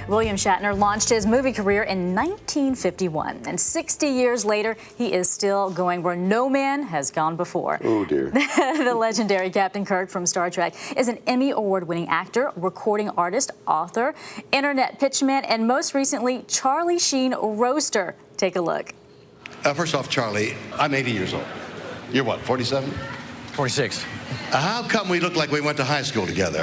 William Shatner launched his movie career in 1951, and 60 years later, he is still going where no man has gone before. Oh, dear. The legendary Captain Kirk from Star Trek is an Emmy Award-winning actor, recording artist, author, internet pitchman, and most recently, Charlie Sheen roaster. Take a look. First off, Charlie, I'm 80 years old. You're what, 47? 46. How come we look like we went to high school together?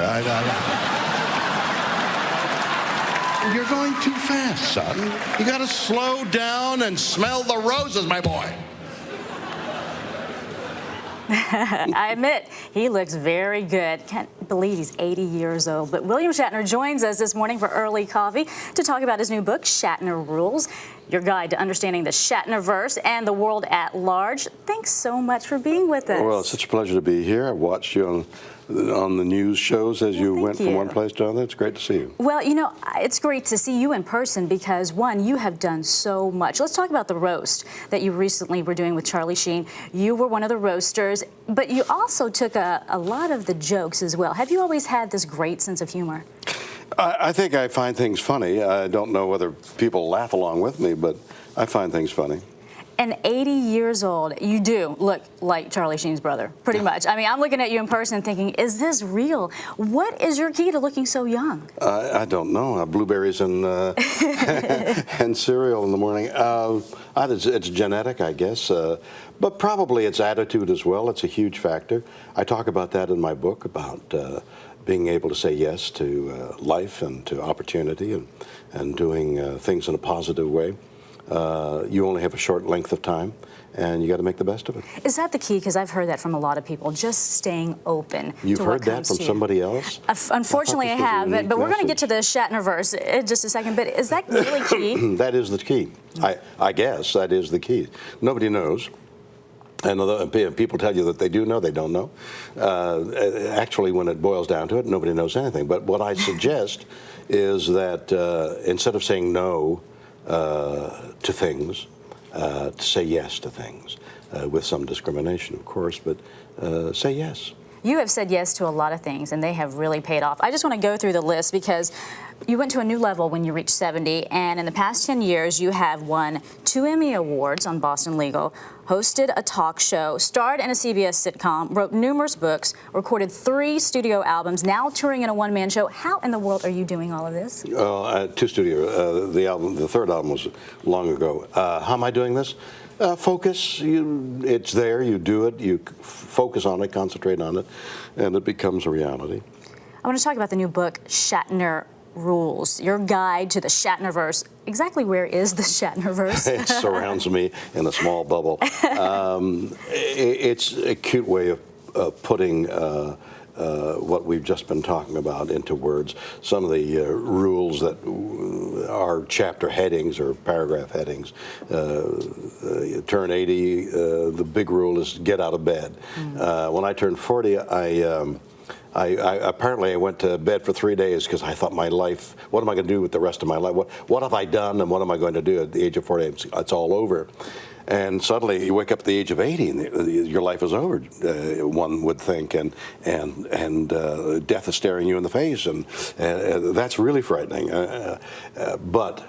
You're going too fast, son. You gotta slow down and smell the roses, my boy. I admit, he looks very good. Can't believe he's 80 years old. But William Shatner joins us this morning for Early Coffee to talk about his new book, Shatner Rules, your guide to understanding the Shatnerverse and the world at large. Thanks so much for being with us. Well, it's such a pleasure to be here. I watched you on the news shows as you went from one place to another. It's great to see you. Well, you know, it's great to see you in person because, one, you have done so much. Let's talk about the roast that you recently were doing with Charlie Sheen. You were one of the roasters, but you also took a lot of the jokes as well. Have you always had this great sense of humor? I think I find things funny. I don't know whether people laugh along with me, but I find things funny. And 80 years old, you do look like Charlie Sheen's brother, pretty much. I mean, I'm looking at you in person thinking, is this real? What is your key to looking so young? I don't know. Blueberries and and cereal in the morning. It's genetic, I guess, but probably it's attitude as well. It's a huge factor. I talk about that in my book, about being able to say yes to life and to opportunity and doing things in a positive way. You only have a short length of time, and you got to make the best of it. Is that the key? Because I've heard that from a lot of people, just staying open. You've heard that from somebody else? Unfortunately, I have, but we're going to get to the Shatnerverse in just a second. But is that really key? That is the key. I guess that is the key. Nobody knows. And although people tell you that they do know, they don't know. Actually, when it boils down to it, nobody knows anything. But what I suggest is that instead of saying no to things, to say yes to things, with some discrimination, of course, but say yes. You have said yes to a lot of things, and they have really paid off. I just want to go through the list because you went to a new level when you reached 70, and in the past 10 years, you have won 2 Emmy Awards on Boston Legal, hosted a talk show, starred in a CBS sitcom, wrote numerous books, recorded 3 studio albums, now touring in a one-man show. How in the world are you doing all of this? 2 studio. The third album was long ago. How am I doing this? Focus. It's there. You do it. You focus on it, concentrate on it, and it becomes a reality. I want to talk about the new book, Shatner Rules, your guide to the Shatnerverse. Exactly where is the Shatnerverse? It surrounds me in a small bubble. It's a cute way of putting what we've just been talking about into words. Some of the rules that are chapter headings or paragraph headings. You turn 80, the big rule is get out of bed. When I turned 40, I apparently went to bed for 3 days because I thought my life, what am I going to do with the rest of my life? What have I done and what am I going to do at the age of 40? It's all over. And suddenly you wake up at the age of 80 and your life is over, one would think, and death is staring you in the face, and that's really frightening. But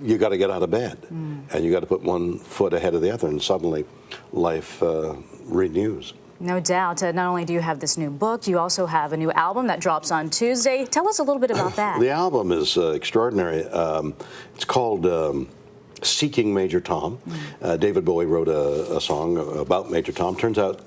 you got to get out of bed, and you got to put one foot ahead of the other, and suddenly life renews. No doubt. Not only do you have this new book, you also have a new album that drops on Tuesday. Tell us a little bit about that. The album is extraordinary. It's called Seeking Major Tom. David Bowie wrote a song about Major Tom. Turns out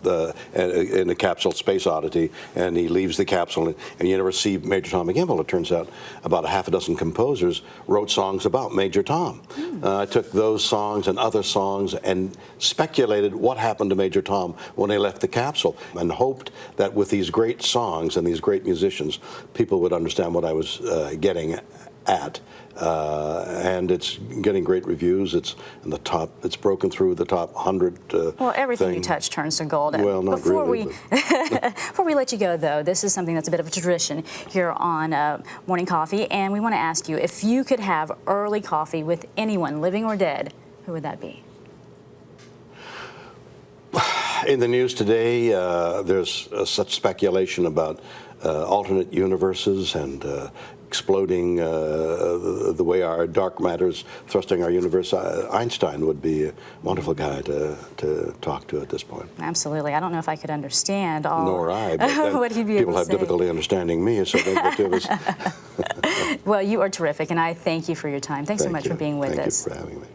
in a capsule, Space Oddity, and he leaves the capsule and you never see Major Tom again. Well, it turns out about a half a dozen composers wrote songs about Major Tom. I took those songs and other songs and speculated what happened to Major Tom when he left the capsule, and hoped that with these great songs and these great musicians, people would understand what I was getting at. And it's getting great reviews. It's in the top. It's broken through the top 100. Well, everything you touch turns to gold. Well, not really. Before we let you go, though, this is something that's a bit of a tradition here on Morning Coffee, and we want to ask you, if you could have early coffee with anyone, living or dead, who would that be? In the news today, there's such speculation about alternate universes and exploding the way our dark matter's thrusting our universe, Einstein would be a wonderful guy to talk to at this point. Absolutely. I don't know if I could understand all Nor I, but then what he'd be people able to have say. difficulty understanding me, so maybe the two of us. Well, you are terrific, and I thank you for your time. Thanks so much for being with us. Thank you for having me.